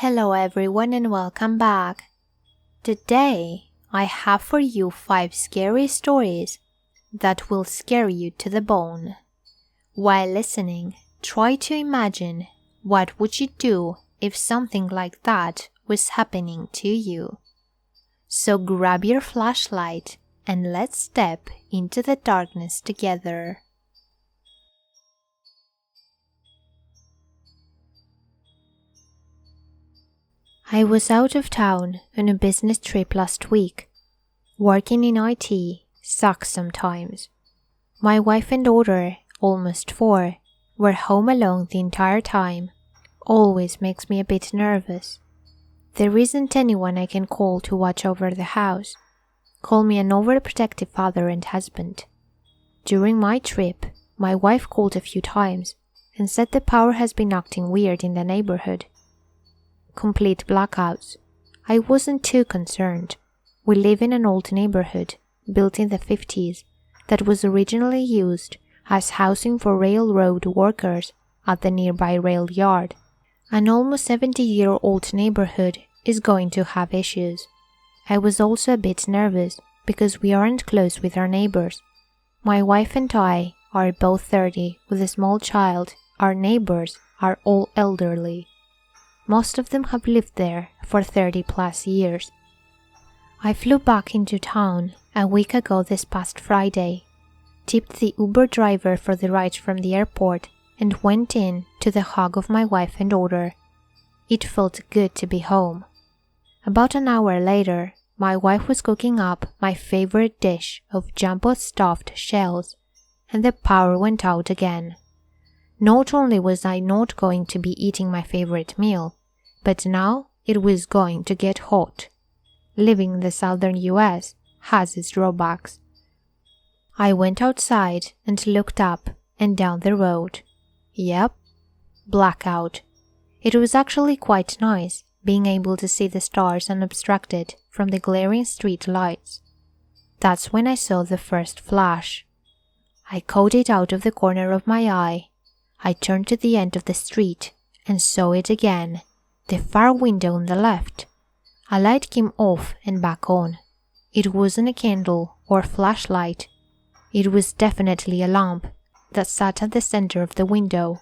Hello everyone and welcome back. Today I have for you 5 scary stories that will scare you to the bone. While listening, try to imagine what would you do if something like that was happening to you. So grab your flashlight and let's step into the darkness together. I was out of town on a business trip last week. Working in IT sucks sometimes. My wife and daughter, almost 4, were home alone the entire time. Always makes me a bit nervous. There isn't anyone I can call to watch over the house. Call me an overprotective father and husband. During my trip, my wife called a few times and said the power has been acting weird in the neighborhood. Complete blackouts. I wasn't too concerned. We live in an old neighborhood, built in the 50s, that was originally used as housing for railroad workers at the nearby rail yard. An almost 70-year-old neighborhood is going to have issues. I was also a bit nervous because we aren't close with our neighbors. My wife and I are both 30 with a small child. Our neighbors are all elderly. Most of them have lived there for 30 plus years. I flew back into town a week ago this past Friday, tipped the Uber driver for the ride from the airport, and went in to the hug of my wife and daughter. It felt good to be home. About an hour later, my wife was cooking up my favorite dish of jumbo stuffed shells, and the power went out again. Not only was I not going to be eating my favorite meal, but now it was going to get hot. Living in the southern US has its drawbacks. I went outside and looked up and down the road. Yep, blackout. It was actually quite nice being able to see the stars unobstructed from the glaring street lights. That's when I saw the first flash. I caught it out of the corner of my eye. I turned to the end of the street and saw it again, the far window on the left. A light came off and back on. It wasn't a candle or flashlight. It was definitely a lamp that sat at the center of the window.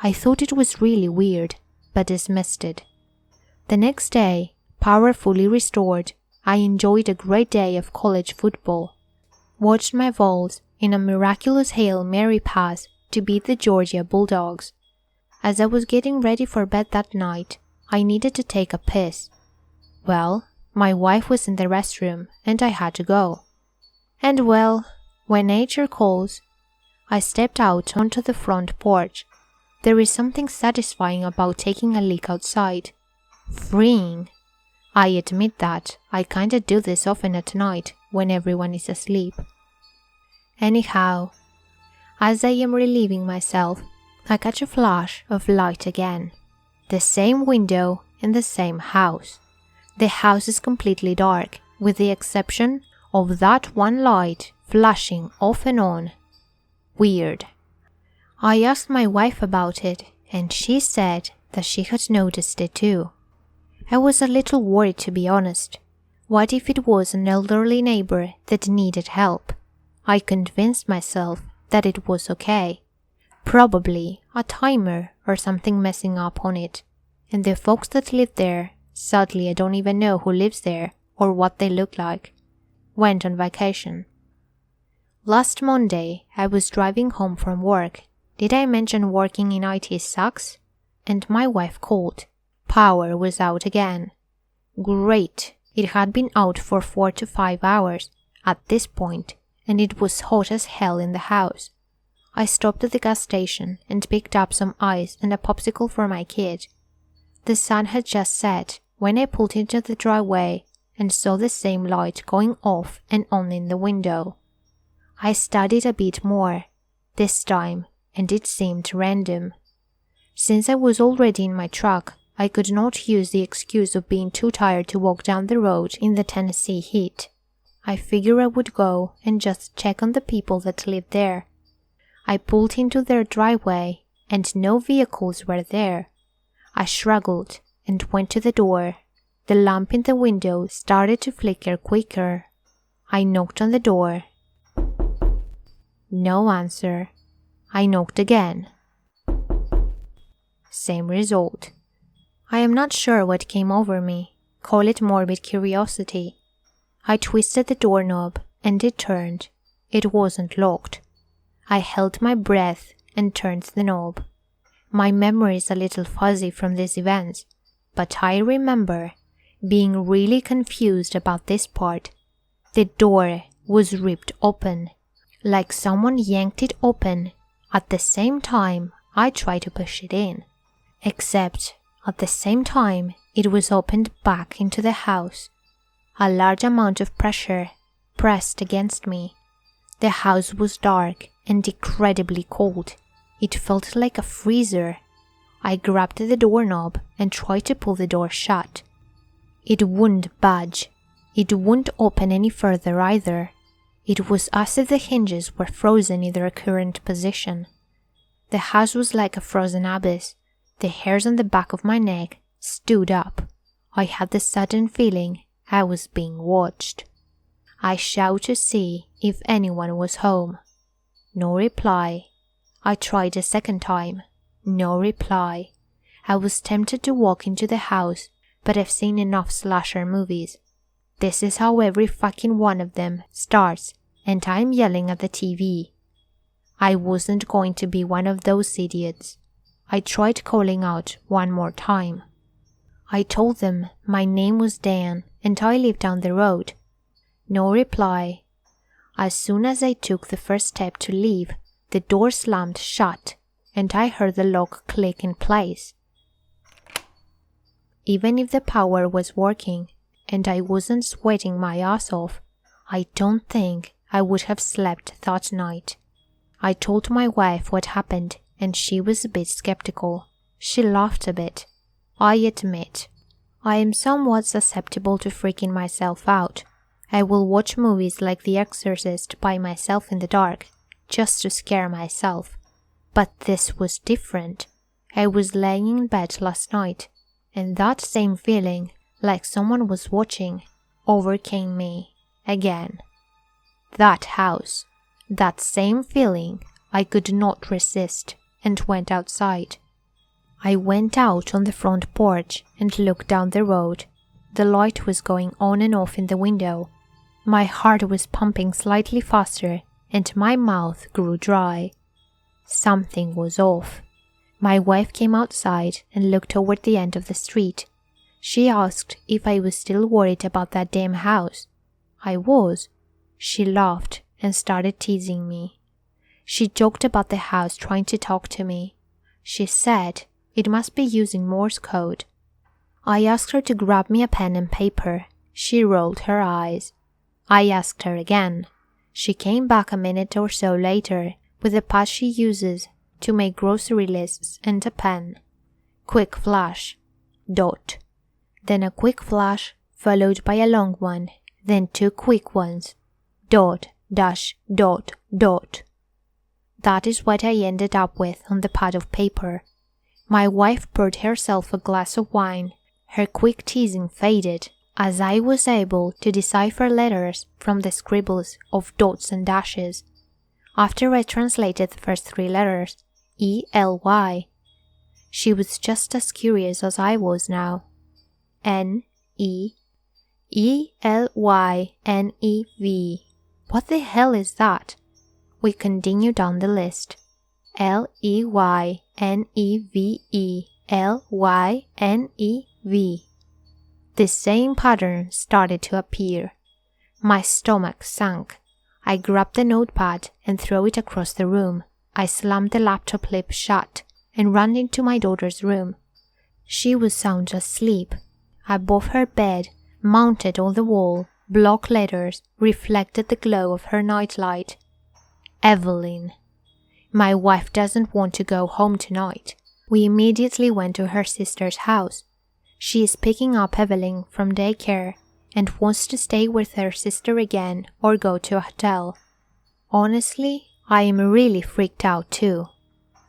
I thought it was really weird, but dismissed it. The next day, power fully restored, I enjoyed a great day of college football. Watched my Vols in a miraculous Hail Mary pass to beat the Georgia Bulldogs. As I was getting ready for bed that night, I needed to take a piss. Well, my wife was in the restroom and I had to go. And well, when nature calls, I stepped out onto the front porch. There is something satisfying about taking a leak outside. Freeing. I admit that I kinda do this often at night when everyone is asleep. Anyhow, as I am relieving myself, I catch a flash of light again. The same window in the same house. The house is completely dark, with the exception of that one light flashing off and on. Weird. I asked my wife about it, and she said that she had noticed it too. I was a little worried, to be honest. What if it was an elderly neighbor that needed help? I convinced myself that it was okay. Probably a timer or something messing up on it. And the folks that live there, sadly I don't even know who lives there or what they look like, went on vacation. Last Monday, I was driving home from work. Did I mention working in IT sucks? And my wife called. Power was out again. Great. It had been out for 4 to 5 hours at this point, and it was hot as hell in the house. I stopped at the gas station and picked up some ice and a popsicle for my kid. The sun had just set when I pulled into the driveway and saw the same light going off and on in the window. I studied a bit more, this time, and it seemed random. Since I was already in my truck, I could not use the excuse of being too tired to walk down the road in the Tennessee heat. I figured I would go and just check on the people that lived there. I pulled into their driveway and no vehicles were there. I shrugged and went to the door. The lamp in the window started to flicker quicker. I knocked on the door. No answer. I knocked again. Same result. I am not sure what came over me. Call it morbid curiosity. I twisted the doorknob and it turned. It wasn't locked. I held my breath and turned the knob. My memory is a little fuzzy from these events, but I remember being really confused about this part. The door was ripped open, like someone yanked it open. At the same time, I tried to push it in. Except, at the same time, it was opened back into the house. A large amount of pressure pressed against me. The house was dark and incredibly cold. It felt like a freezer. I grabbed the doorknob and tried to pull the door shut. It wouldn't budge. It wouldn't open any further either. It was as if the hinges were frozen in their current position. The house was like a frozen abyss. The hairs on the back of my neck stood up. I had the sudden feeling I was being watched. I shouted to see if anyone was home. No reply. I tried a second time. No reply. I was tempted to walk into the house, but I've seen enough slasher movies. This is how every fucking one of them starts, and I'm yelling at the TV. I wasn't going to be one of those idiots. I tried calling out one more time. I told them my name was Dan and I lived down the road. No reply. As soon as I took the first step to leave, the door slammed shut and I heard the lock click in place. Even if the power was working and I wasn't sweating my ass off, I don't think I would have slept that night. I told my wife what happened and she was a bit skeptical. She laughed a bit. I admit, I am somewhat susceptible to freaking myself out. I will watch movies like The Exorcist by myself in the dark, just to scare myself. But this was different. I was laying in bed last night, and that same feeling, like someone was watching, overcame me again. That house, that same feeling, I could not resist, and went outside. I went out on the front porch and looked down the road. The light was going on and off in the window. My heart was pumping slightly faster and my mouth grew dry. Something was off. My wife came outside and looked toward the end of the street. She asked if I was still worried about that damn house. I was. She laughed and started teasing me. She joked about the house trying to talk to me. She said it must be using Morse code. I asked her to grab me a pen and paper. She rolled her eyes. I asked her again. She came back a minute or so later with the pad she uses to make grocery lists and a pen. Quick flash. Dot. Then a quick flash followed by a long one, then two quick ones. Dot, dash, dot, dot. That is what I ended up with on the pad of paper. My wife poured herself a glass of wine. Her quick teasing faded as I was able to decipher letters from the scribbles of dots and dashes. After I translated the first three letters, E-L-Y, she was just as curious as I was now. N-E-E-L-Y-N-E-V. What the hell is that? We continued down the list. L-E-Y-N-E-V-E-L-Y-N-E-V. The same pattern started to appear. My stomach sank. I grabbed the notepad and threw it across the room. I slammed the laptop lid shut and ran into my daughter's room. She was sound asleep. Above her bed, mounted on the wall, block letters reflected the glow of her nightlight. Evelyn. My wife doesn't want to go home tonight. We immediately went to her sister's house. She is picking up Evelyn from daycare and wants to stay with her sister again or go to a hotel. Honestly, I am really freaked out too.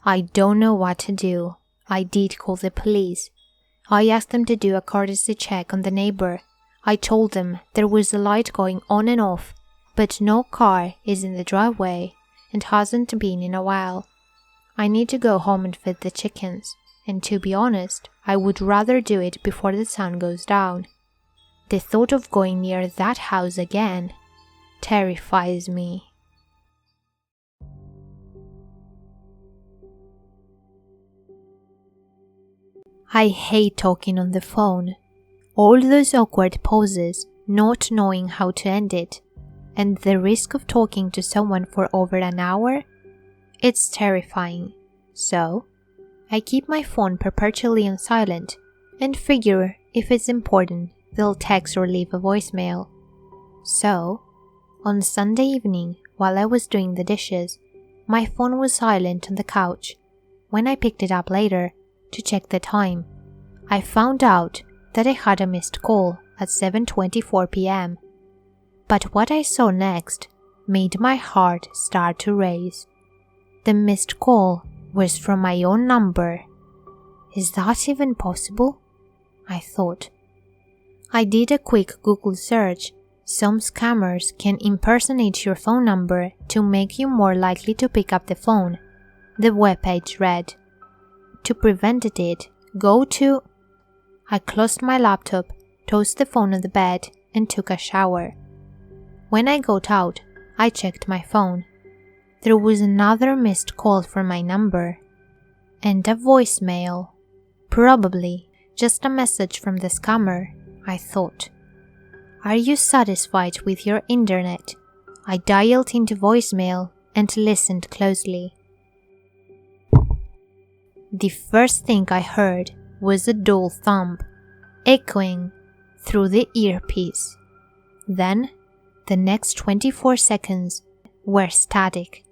I don't know what to do. I did call the police. I asked them to do a courtesy check on the neighbor. I told them there was a light going on and off, but no car is in the driveway and hasn't been in a while. I need to go home and feed the chickens, and to be honest, I would rather do it before the sun goes down. The thought of going near that house again terrifies me. I hate talking on the phone. All those awkward pauses, not knowing how to end it, and the risk of talking to someone for over an hour, it's terrifying. So, I keep my phone perpetually on silent and figure if it's important, they'll text or leave a voicemail. So, on Sunday evening, while I was doing the dishes, my phone was silent on the couch. When I picked it up later to check the time, I found out that I had a missed call at 7:24 p.m. But what I saw next made my heart start to race. The missed call was from my own number. Is that even possible? I thought. I did a quick Google search. Some scammers can impersonate your phone number to make you more likely to pick up the phone. The webpage read. To prevent it, go to... I closed my laptop, tossed the phone on the bed, and took a shower. When I got out, I checked my phone. There was another missed call from my number. And a voicemail. Probably just a message from the scammer, I thought. Are you satisfied with your internet? I dialed into voicemail and listened closely. The first thing I heard was a dull thump, echoing through the earpiece. Then, the next 24 seconds were static.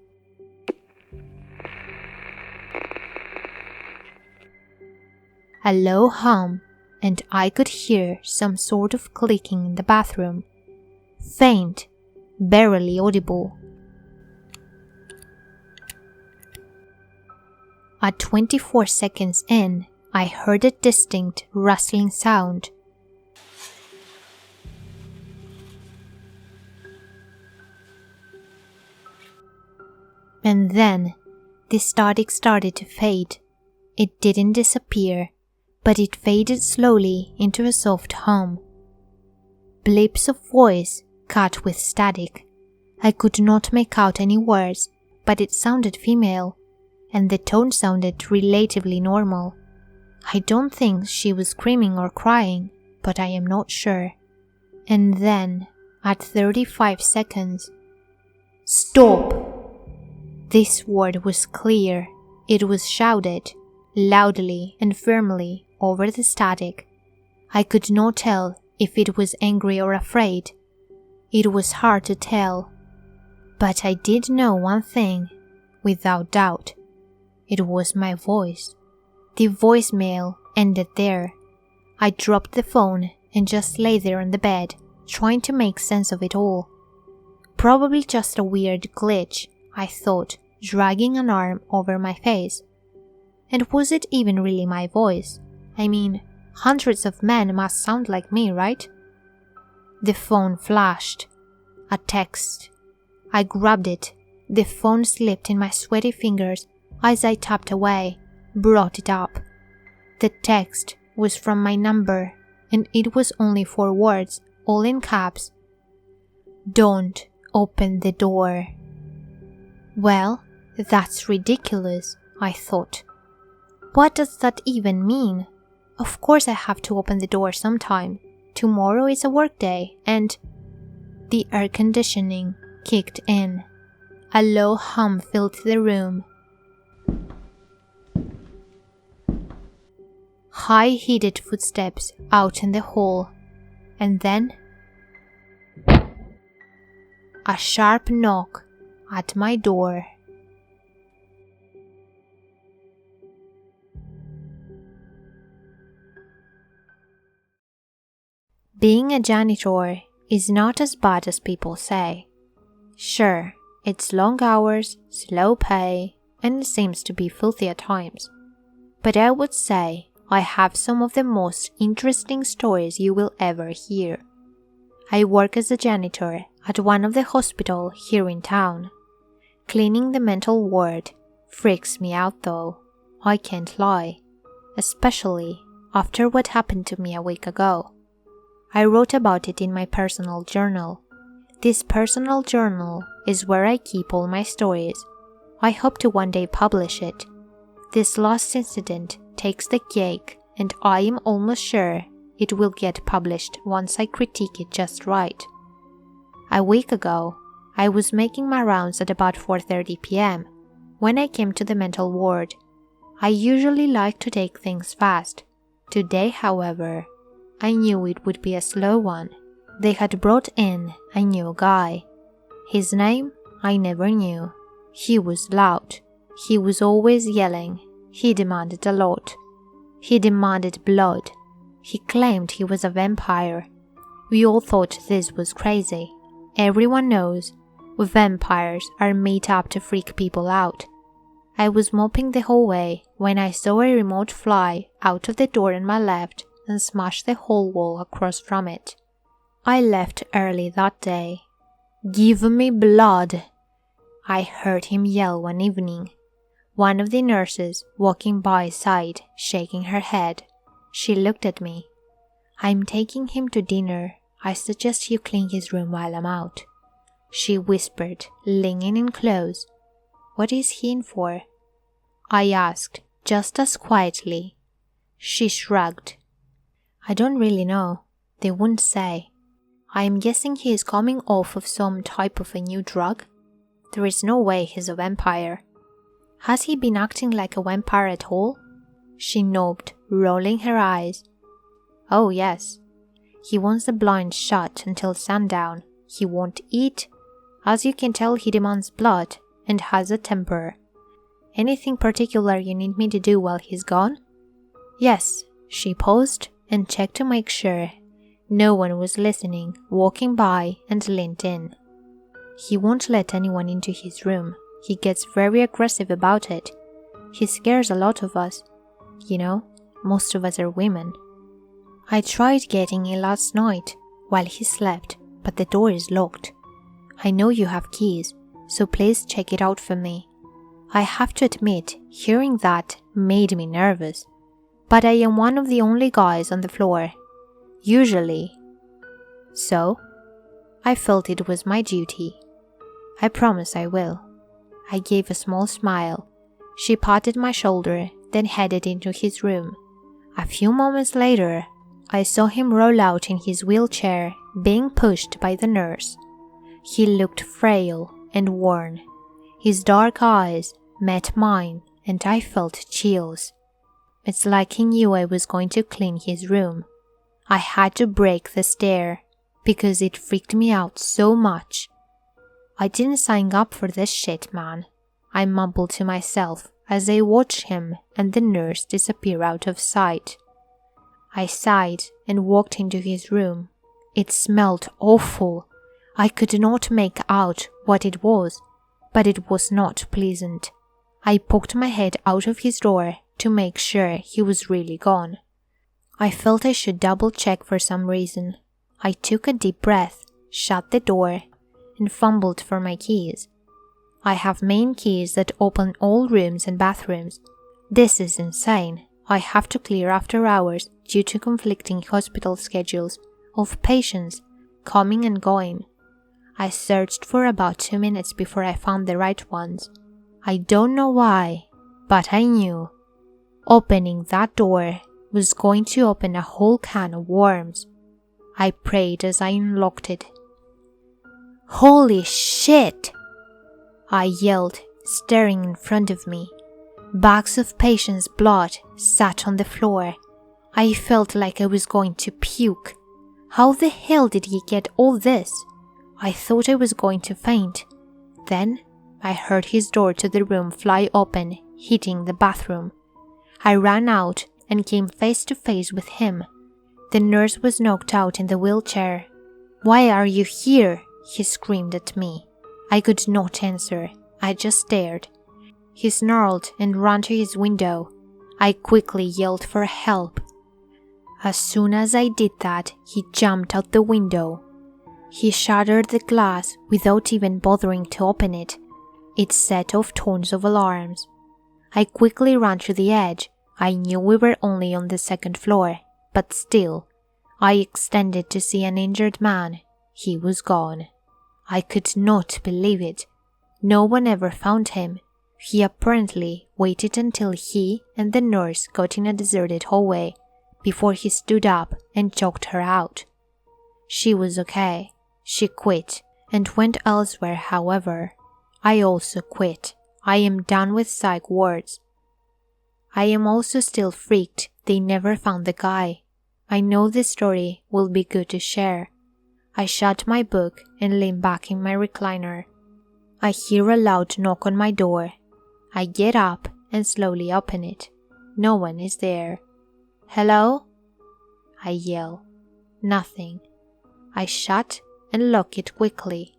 A low hum, and I could hear some sort of clicking in the bathroom. Faint, barely audible. At 24 seconds in, I heard a distinct rustling sound. And then, the static started to fade. It didn't disappear, but it faded slowly into a soft hum. Blips of voice cut with static. I could not make out any words, but it sounded female, and the tone sounded relatively normal. I don't think she was screaming or crying, but I am not sure. And then, at 35 seconds, stop! This word was clear. It was shouted, loudly and firmly, over the static. I could not tell if it was angry or afraid. It was hard to tell. But I did know one thing, without doubt. It was my voice. The voicemail ended there. I dropped the phone and just lay there on the bed, trying to make sense of it all. Probably just a weird glitch, I thought, dragging an arm over my face. And was it even really my voice? I mean, hundreds of men must sound like me, right? The phone flashed. A text. I grabbed it. The phone slipped in my sweaty fingers as I tapped away, brought it up. The text was from my number, and it was only 4 words, all in caps. Don't open the door. Well, that's ridiculous, I thought. What does that even mean? Of course I have to open the door sometime. Tomorrow is a work day, and... The air conditioning kicked in. A low hum filled the room. High-heeled footsteps out in the hall, and then a sharp knock at my door. Being a janitor is not as bad as people say. Sure, it's long hours, slow pay, and it seems to be filthy at times. But I would say I have some of the most interesting stories you will ever hear. I work as a janitor at one of the hospitals here in town. Cleaning the mental ward freaks me out though, I can't lie, especially after what happened to me a week ago. I wrote about it in my personal journal. This personal journal is where I keep all my stories. I hope to one day publish it. This last incident takes the cake, and I am almost sure it will get published once I critique it just right. A week ago, I was making my rounds at about 4:30 p.m. when I came to the mental ward. I usually like to take things fast. Today, however, I knew it would be a slow one. They had brought in a new guy. His name I never knew. He was loud. He was always yelling. He demanded a lot. He demanded blood. He claimed he was a vampire. We all thought this was crazy. Everyone knows vampires are made up to freak people out. I was mopping the hallway when I saw a remote fly out of the door on my left and smash the whole wall across from it. I left early that day. "Give me blood," I heard him yell one evening. One of the nurses walking by sighed, shaking her head. She looked at me. "I'm taking him to dinner. I suggest you clean his room while I'm out," she whispered, leaning in close. "What is he in for?" I asked, just as quietly. She shrugged. "I don't really know. They wouldn't say. I'm guessing he is coming off of some type of a new drug. There is no way he's a vampire." "Has he been acting like a vampire at all?" She nodded, rolling her eyes. "Oh yes. He wants the blinds shut until sundown. He won't eat. As you can tell, he demands blood and has a temper. Anything particular you need me to do while he's gone?" "Yes." She paused and checked to make sure no one was listening, walking by, and leaned in. "He won't let anyone into his room. He gets very aggressive about it. He scares a lot of us. You know, most of us are women. I tried getting in last night while he slept, but the door is locked. I know you have keys, so please check it out for me." I have to admit, hearing that made me nervous. But I am one of the only guys on the floor. Usually. So, I felt it was my duty. "I promise I will." I gave a small smile. She patted my shoulder, then headed into his room. A few moments later, I saw him roll out in his wheelchair, being pushed by the nurse. He looked frail and worn. His dark eyes met mine, and I felt chills. It's like he knew I was going to clean his room. I had to break the stare, because it freaked me out so much. "I didn't sign up for this shit, man," I mumbled to myself as I watched him and the nurse disappear out of sight. I sighed and walked into his room. It smelled awful. I could not make out what it was, but it was not pleasant. I poked my head out of his door to make sure he was really gone. I felt I should double check for some reason. I took a deep breath, shut the door, and fumbled for my keys. I have main keys that open all rooms and bathrooms. This is insane. I have to clear after hours due to conflicting hospital schedules of patients coming and going. I searched for about 2 minutes before I found the right ones. I don't know why, but I knew. Opening that door was going to open a whole can of worms. I prayed as I unlocked it. "Holy shit!" I yelled, staring in front of me. Bags of patients' blood sat on the floor. I felt like I was going to puke. How the hell did he get all this? I thought I was going to faint. Then I heard his door to the room fly open, hitting the bathroom. I ran out and came face to face with him. The nurse was knocked out in the wheelchair. "Why are you here?" he screamed at me. I could not answer. I just stared. He snarled and ran to his window. I quickly yelled for help. As soon as I did that, he jumped out the window. He shattered the glass without even bothering to open it. It set off tons of alarms. I quickly ran to the edge. I knew we were only on the second floor, but still, I extended to see an injured man. He was gone. I could not believe it. No one ever found him. He apparently waited until he and the nurse got in a deserted hallway before he stood up and choked her out. She was okay. She quit and went elsewhere, however. I also quit. I am done with psych wards. I am also still freaked they never found the guy. I know this story will be good to share. I shut my book and lean back in my recliner. I hear a loud knock on my door. I get up and slowly open it. No one is there. Hello? I yell. Nothing. I shut and lock it quickly.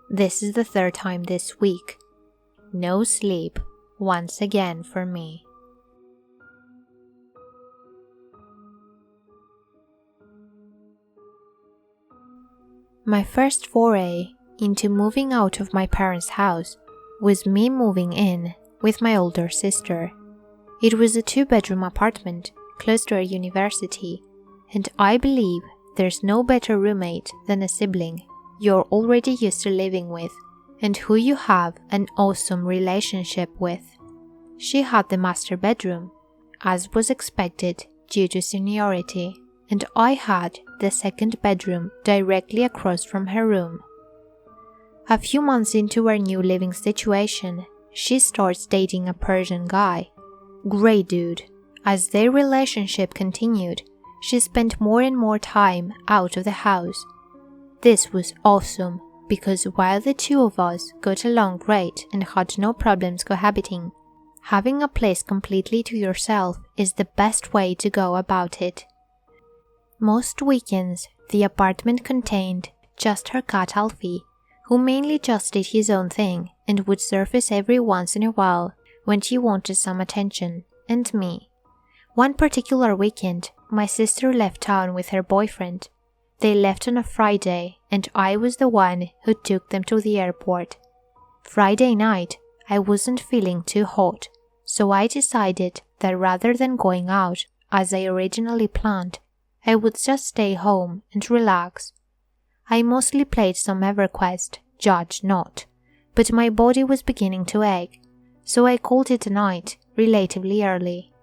This is the third time this week. No sleep once again for me. My first foray into moving out of my parents' house was me moving in with my older sister. It was a 2-bedroom apartment close to our university, and I believe there's no better roommate than a sibling you're already used to living with and who you have an awesome relationship with. She had the master bedroom, as was expected due to seniority, and I had the second bedroom directly across from her room. A few months into our new living situation, she starts dating a Persian guy. Great dude. As their relationship continued, she spent more and more time out of the house. This was awesome because while the two of us got along great and had no problems cohabiting, having a place completely to yourself is the best way to go about it. Most weekends, the apartment contained just her cat Alfie, who mainly just did his own thing and would surface every once in a while when she wanted some attention, and me. One particular weekend, my sister left town with her boyfriend. They left on a Friday, and I was the one who took them to the airport. Friday night, I wasn't feeling too hot, so I decided that rather than going out, as I originally planned, I would just stay home and relax. I mostly played some EverQuest, judge not, but my body was beginning to ache, so I called it a night relatively early.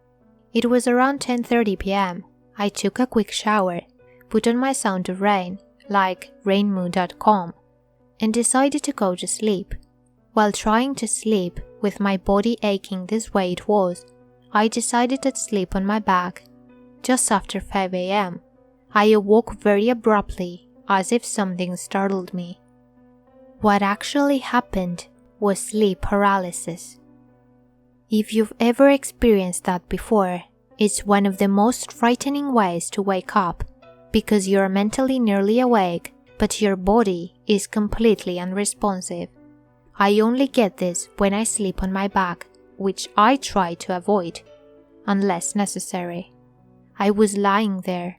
It was around 10:30 p.m. I took a quick shower, put on my Sound of Rain, like rainmoo.com, and decided to go to sleep. While trying to sleep, with my body aching this way it was, I decided to sleep on my back. Just after 5 a.m., I awoke very abruptly, as if something startled me. What actually happened was sleep paralysis. If you've ever experienced that before, it's one of the most frightening ways to wake up, because you're mentally nearly awake, but your body is completely unresponsive. I only get this when I sleep on my back, which I try to avoid, unless necessary. I was lying there,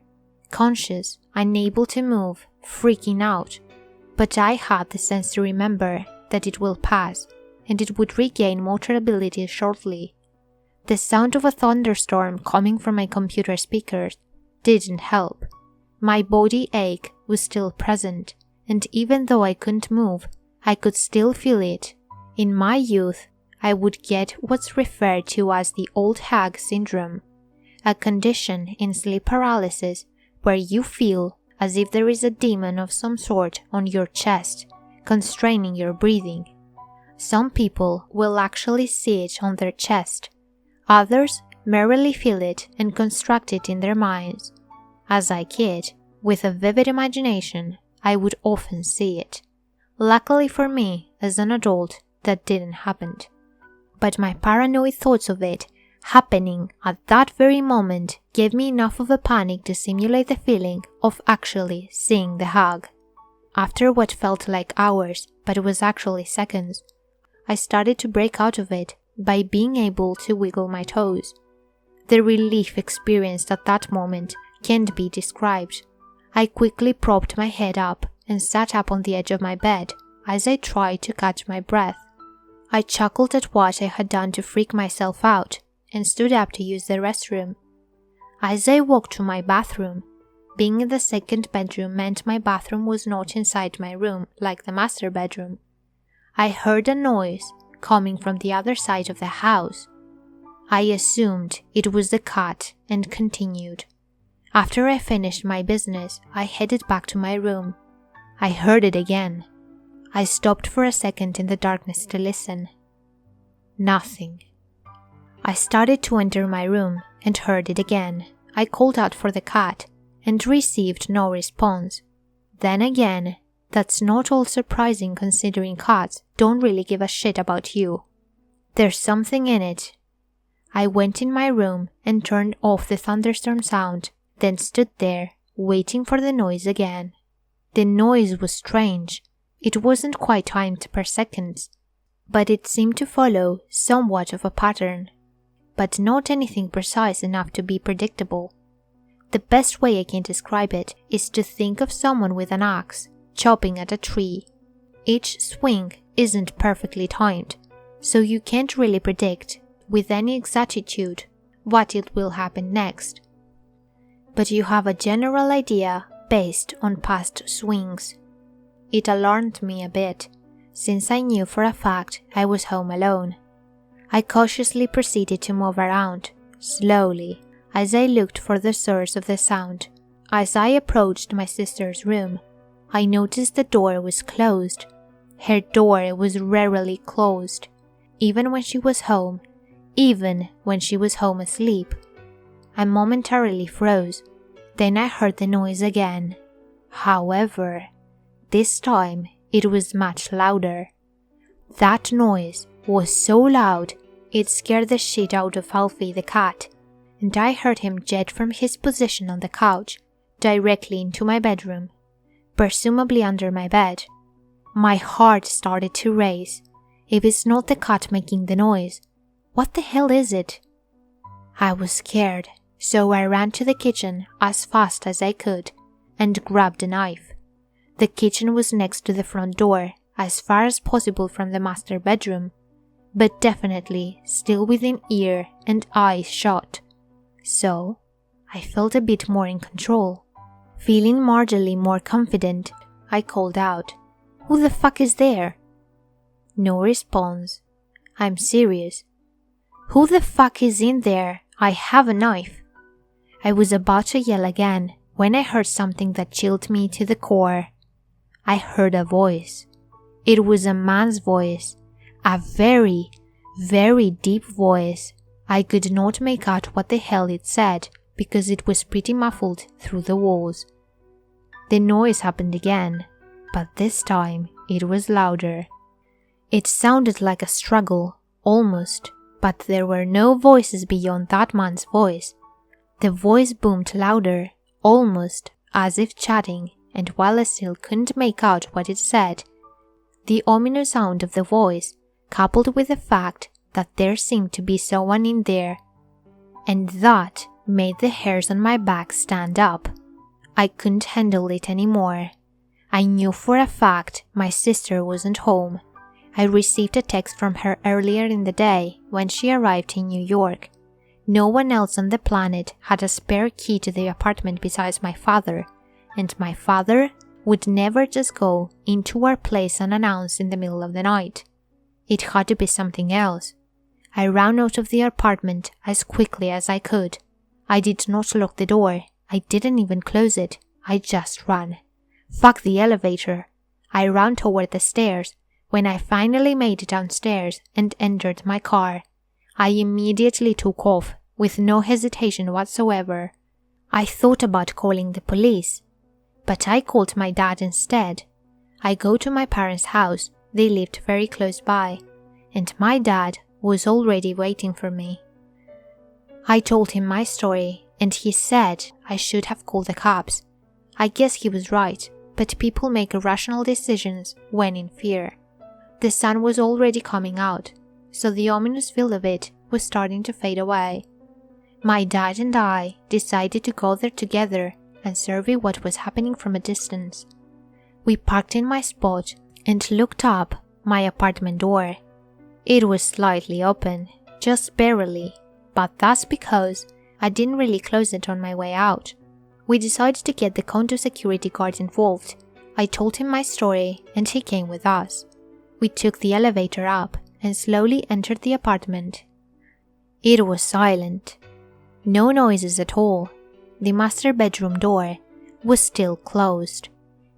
conscious, unable to move, freaking out, but I had the sense to remember that it will pass, and it would regain motor ability shortly. The sound of a thunderstorm coming from my computer speakers didn't help. My body ache was still present, and even though I couldn't move, I could still feel it. In my youth, I would get what's referred to as the old hag syndrome, a condition in sleep paralysis where you feel as if there is a demon of some sort on your chest, constraining your breathing. Some people will actually see it on their chest. Others merely feel it and construct it in their minds. As a kid, with a vivid imagination, I would often see it. Luckily for me, as an adult, that didn't happen. But my paranoid thoughts of it happening at that very moment gave me enough of a panic to simulate the feeling of actually seeing the hag. After what felt like hours, but it was actually seconds, I started to break out of it by being able to wiggle my toes. The relief experienced at that moment can't be described. I quickly propped my head up and sat up on the edge of my bed as I tried to catch my breath. I chuckled at what I had done to freak myself out and stood up to use the restroom. As I walked to my bathroom, being in the second bedroom meant my bathroom was not inside my room like the master bedroom. I heard a noise coming from the other side of the house. I assumed it was the cat and continued. After I finished my business, I headed back to my room. I heard it again. I stopped for a second in the darkness to listen. Nothing. I started to enter my room and heard it again. I called out for the cat and received no response. Then again, that's not all surprising considering cats don't really give a shit about you. There's something in it. I went in my room and turned off the thunderstorm sound, then stood there, waiting for the noise again. The noise was strange. It wasn't quite timed per second, but it seemed to follow somewhat of a pattern, but not anything precise enough to be predictable. The best way I can describe it is to think of someone with an axe chopping at a tree. Each swing isn't perfectly timed, so you can't really predict with any exactitude what it will happen next. But you have a general idea based on past swings. It alarmed me a bit, since I knew for a fact I was home alone. I cautiously proceeded to move around, slowly, as I looked for the source of the sound. As I approached my sister's room, I noticed the door was closed. Her door was rarely closed, even when she was home, even when she was home asleep. I momentarily froze. Then I heard the noise again. However, this time it was much louder. That noise was so loud it scared the shit out of Alfie the cat, and I heard him jet from his position on the couch directly into my bedroom, presumably under my bed. My heart started to race. If it's not the cat making the noise, what the hell is it? I was scared, so I ran to the kitchen as fast as I could and grabbed a knife. The kitchen was next to the front door, as far as possible from the master bedroom, but definitely still within ear and eye shot. So, I felt a bit more in control. Feeling marginally more confident, I called out, "Who the fuck is there?" No response. I'm serious. "Who the fuck is in there? I have a knife." I was about to yell again when I heard something that chilled me to the core. I heard a voice. It was a man's voice, a very, very deep voice. I could not make out what the hell it said because it was pretty muffled through the walls. The noise happened again, but this time it was louder. It sounded like a struggle, almost, but there were no voices beyond that man's voice. The voice boomed louder, almost as if chatting, and while I still couldn't make out what it said, the ominous sound of the voice, coupled with the fact that there seemed to be someone in there, and that made the hairs on my back stand up. I couldn't handle it anymore. I knew for a fact my sister wasn't home. I received a text from her earlier in the day when she arrived in New York. No one else on the planet had a spare key to the apartment besides my father, and my father would never just go into our place unannounced in the middle of the night. It had to be something else. I ran out of the apartment as quickly as I could. I did not lock the door. I didn't even close it. I just ran. Fuck the elevator. I ran toward the stairs. When I finally made it downstairs and entered my car, I immediately took off with no hesitation whatsoever. I thought about calling the police, but I called my dad instead. I go to my parents' house. They lived very close by, and my dad was already waiting for me. I told him my story, and he said I should have called the cops. I guess he was right, but people make irrational decisions when in fear. The sun was already coming out, so the ominous feel of it was starting to fade away. My dad and I decided to go there together and survey what was happening from a distance. We parked in my spot and looked up my apartment door. It was slightly open, just barely, but that's because I didn't really close it on my way out. We decided to get the condo security guard involved. I told him my story and he came with us. We took the elevator up and slowly entered the apartment. It was silent. No noises at all. The master bedroom door was still closed.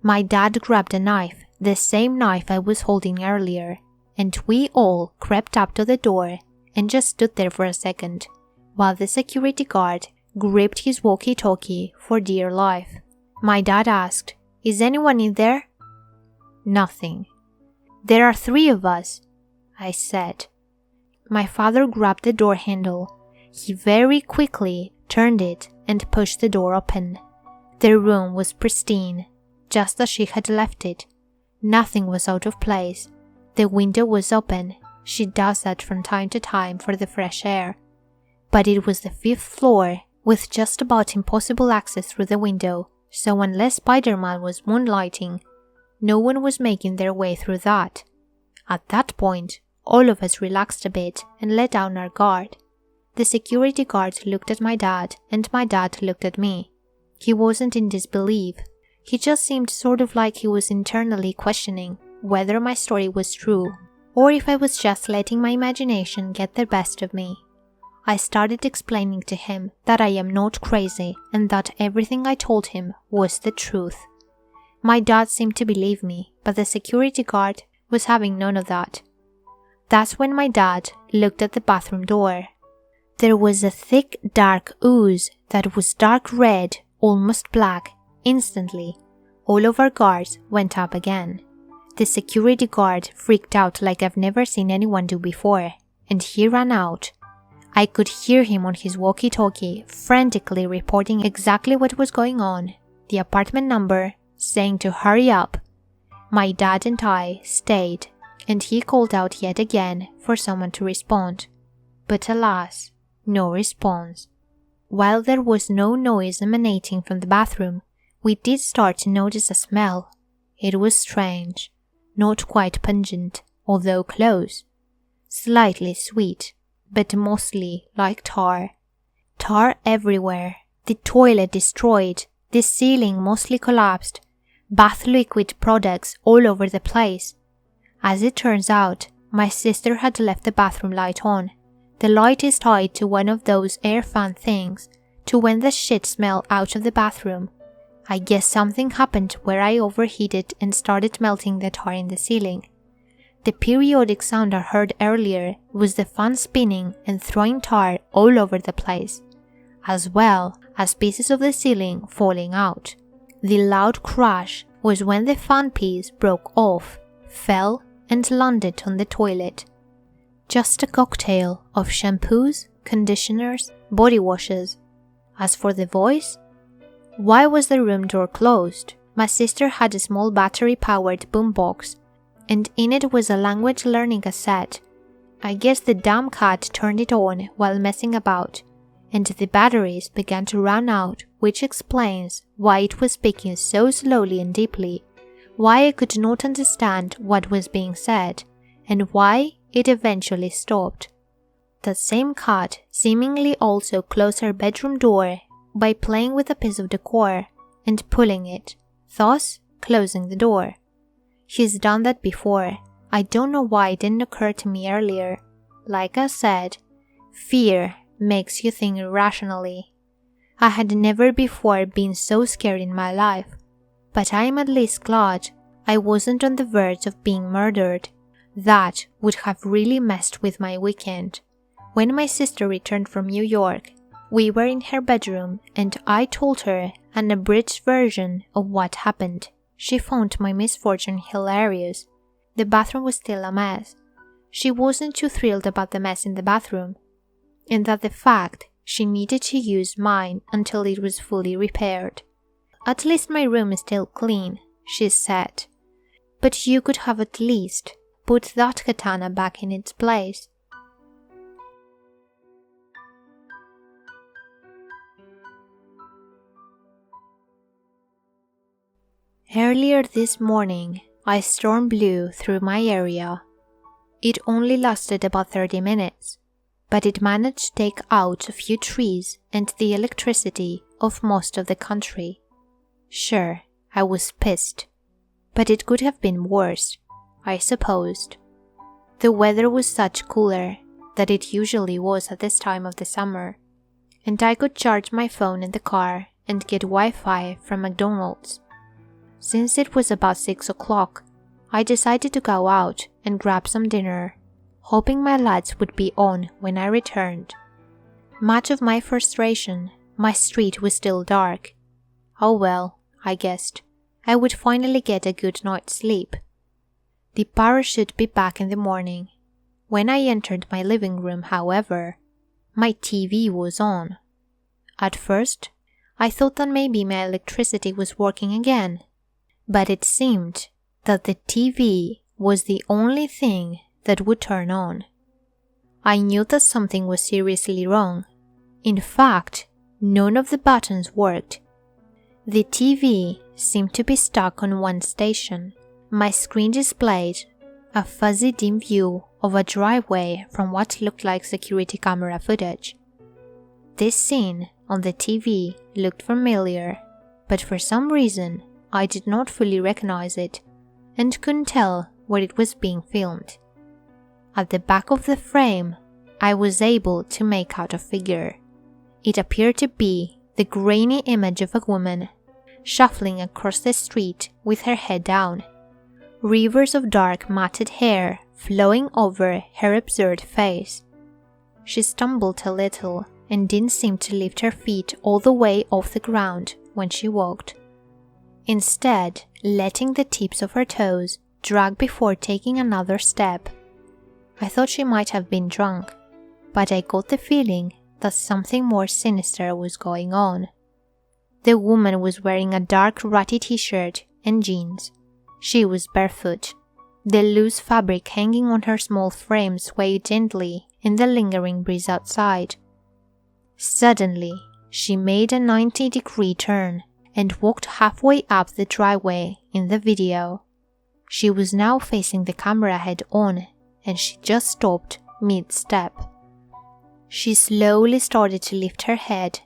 My dad grabbed a knife, the same knife I was holding earlier, and we all crept up to the door and just stood there for a second, while the security guard gripped his walkie-talkie for dear life. My dad asked, "Is anyone in there?" Nothing. "There are 3 of us," I said. My father grabbed the door handle. He very quickly turned it and pushed the door open. The room was pristine, just as she had left it. Nothing was out of place. The window was open. She does that from time to time for the fresh air. But it was the 5th floor, with just about impossible access through the window, so unless Spider-Man was moonlighting, no one was making their way through that. At that point, all of us relaxed a bit and let down our guard. The security guard looked at my dad, and my dad looked at me. He wasn't in disbelief. He just seemed sort of like he was internally questioning whether my story was true, or if I was just letting my imagination get the best of me. I started explaining to him that I am not crazy and that everything I told him was the truth. My dad seemed to believe me, but the security guard was having none of that. That's when my dad looked at the bathroom door. There was a thick, dark ooze that was dark red, almost black. Instantly, all of our guards went up again. The security guard freaked out like I've never seen anyone do before, and he ran out. I could hear him on his walkie-talkie frantically reporting exactly what was going on, the apartment number, saying to hurry up. My dad and I stayed, and he called out yet again for someone to respond. But alas, no response. While there was no noise emanating from the bathroom, we did start to notice a smell. It was strange, not quite pungent, although close. Slightly sweet, but mostly like tar. Tar everywhere, the toilet destroyed, the ceiling mostly collapsed, bath liquid products all over the place. As it turns out, my sister had left the bathroom light on. The light is tied to one of those air fan things, to when the shit smell out of the bathroom. I guess something happened where I overheated and started melting the tar in the ceiling. The periodic sound I heard earlier was the fan spinning and throwing tar all over the place, as well as pieces of the ceiling falling out. The loud crash was when the fan piece broke off, fell, and landed on the toilet. Just a cocktail of shampoos, conditioners, body washes. As for the voice, why was the room door closed? My sister had a small battery-powered boombox, and in it was a language learning cassette. I guess the damn cat turned it on while messing about, and the batteries began to run out, which explains why it was speaking so slowly and deeply, why I could not understand what was being said, and why it eventually stopped. The same cat seemingly also closed her bedroom door by playing with a piece of decor and pulling it, thus closing the door. She's done that before. I don't know why it didn't occur to me earlier. Like I said, fear makes you think irrationally. I had never before been so scared in my life, but I am at least glad I wasn't on the verge of being murdered. That would have really messed with my weekend. When my sister returned from New York, we were in her bedroom and I told her an abridged version of what happened. She found my misfortune hilarious. The bathroom was still a mess. She wasn't too thrilled about the mess in the bathroom, and that the fact she needed to use mine until it was fully repaired. At least my room is still clean, she said. But you could have at least put that katana back in its place. Earlier this morning, a storm blew through my area. It only lasted about 30 minutes, but it managed to take out a few trees and the electricity of most of the country. Sure, I was pissed, but it could have been worse, I supposed. The weather was such cooler that it usually was at this time of the summer, and I could charge my phone in the car and get Wi-Fi from McDonald's. Since it was about 6 o'clock, I decided to go out and grab some dinner, hoping my lads would be on when I returned. Much of my frustration, my street was still dark. Oh well, I guessed, I would finally get a good night's sleep. The power should be back in the morning. When I entered my living room, however, my TV was on. At first, I thought that maybe my electricity was working again, but it seemed that the TV was the only thing that would turn on. I knew that something was seriously wrong. In fact, none of the buttons worked. The TV seemed to be stuck on one station. My screen displayed a fuzzy dim view of a driveway from what looked like security camera footage. This scene on the TV looked familiar, but for some reason I did not fully recognize it and couldn't tell where it was being filmed. At the back of the frame, I was able to make out a figure. It appeared to be the grainy image of a woman shuffling across the street with her head down, rivers of dark matted hair flowing over her absurd face. She stumbled a little and didn't seem to lift her feet all the way off the ground when she walked, instead letting the tips of her toes drag before taking another step. I thought she might have been drunk, but I got the feeling that something more sinister was going on. The woman was wearing a dark ratty t-shirt and jeans. She was barefoot. The loose fabric hanging on her small frame swayed gently in the lingering breeze outside. Suddenly, she made a 90-degree turn and walked halfway up the driveway in the video. She was now facing the camera head-on, and she just stopped mid-step. She slowly started to lift her head.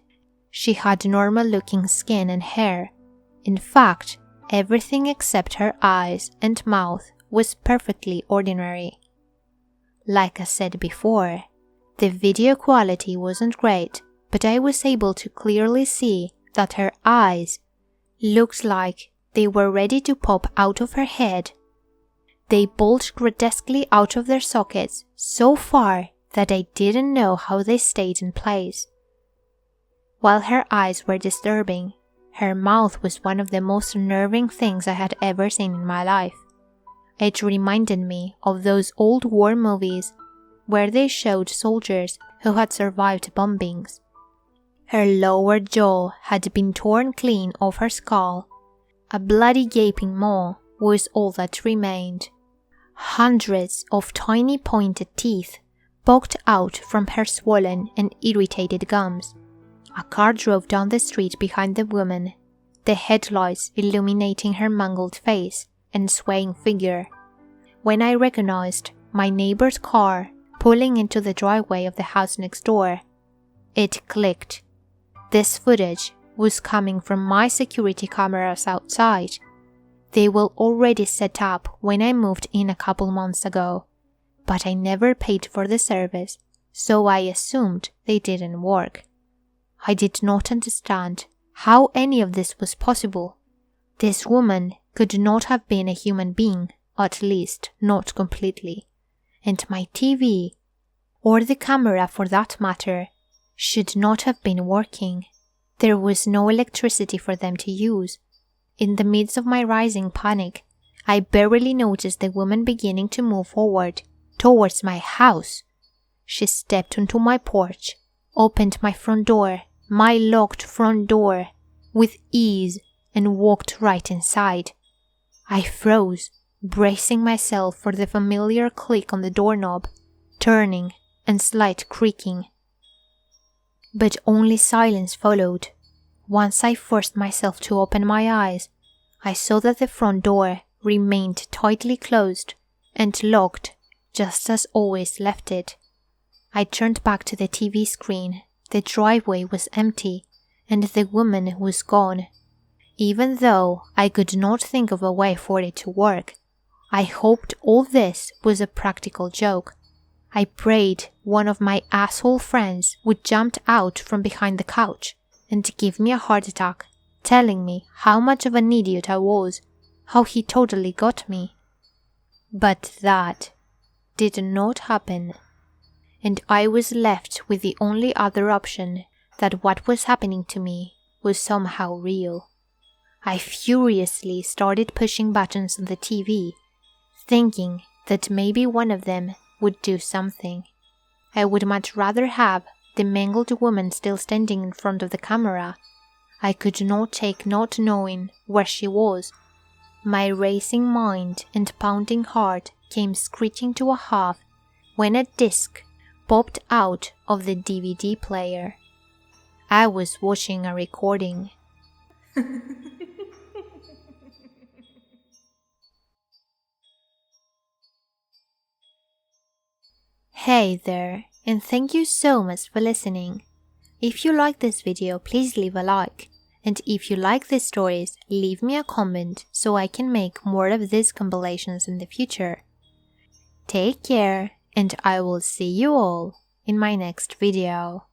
She had normal-looking skin and hair. In fact, everything except her eyes and mouth was perfectly ordinary. Like I said before, the video quality wasn't great, but I was able to clearly see that her eyes looked like they were ready to pop out of her head. They bulged grotesquely out of their sockets so far that I didn't know how they stayed in place. While her eyes were disturbing, her mouth was one of the most unnerving things I had ever seen in my life. It reminded me of those old war movies where they showed soldiers who had survived bombings. Her lower jaw had been torn clean off her skull. A bloody gaping maw was all that remained. Hundreds of tiny pointed teeth poked out from her swollen and irritated gums. A car drove down the street behind the woman, the headlights illuminating her mangled face and swaying figure. When I recognized my neighbor's car pulling into the driveway of the house next door, it clicked. This footage was coming from my security cameras outside. They were already set up when I moved in a couple months ago, but I never paid for the service, so I assumed they didn't work. I did not understand how any of this was possible. This woman could not have been a human being, at least not completely, and my TV, or the camera for that matter, should not have been working. There was no electricity for them to use. In the midst of my rising panic, I barely noticed the woman beginning to move forward, towards my house. She stepped onto my porch, opened my front door, my locked front door, with ease, and walked right inside. I froze, bracing myself for the familiar click on the doorknob, turning, and slight creaking. But only silence followed. Once I forced myself to open my eyes, I saw that the front door remained tightly closed and locked just as always left it. I turned back to the TV screen. The driveway was empty and the woman was gone. Even though I could not think of a way for it to work, I hoped all this was a practical joke. I prayed one of my asshole friends would jump out from behind the couch and give me a heart attack, telling me how much of an idiot I was, how he totally got me. But that did not happen, and I was left with the only other option, that what was happening to me was somehow real. I furiously started pushing buttons on the TV, thinking that maybe one of them would do something. I would much rather have the mangled woman still standing in front of the camera. I could not take not knowing where she was. My racing mind and pounding heart came screeching to a halt when a disc popped out of the DVD player. I was watching a recording. Hey there, and thank you so much for listening. If you like this video, please leave a like. And if you like these stories, leave me a comment so I can make more of these compilations in the future. Take care, and I will see you all in my next video.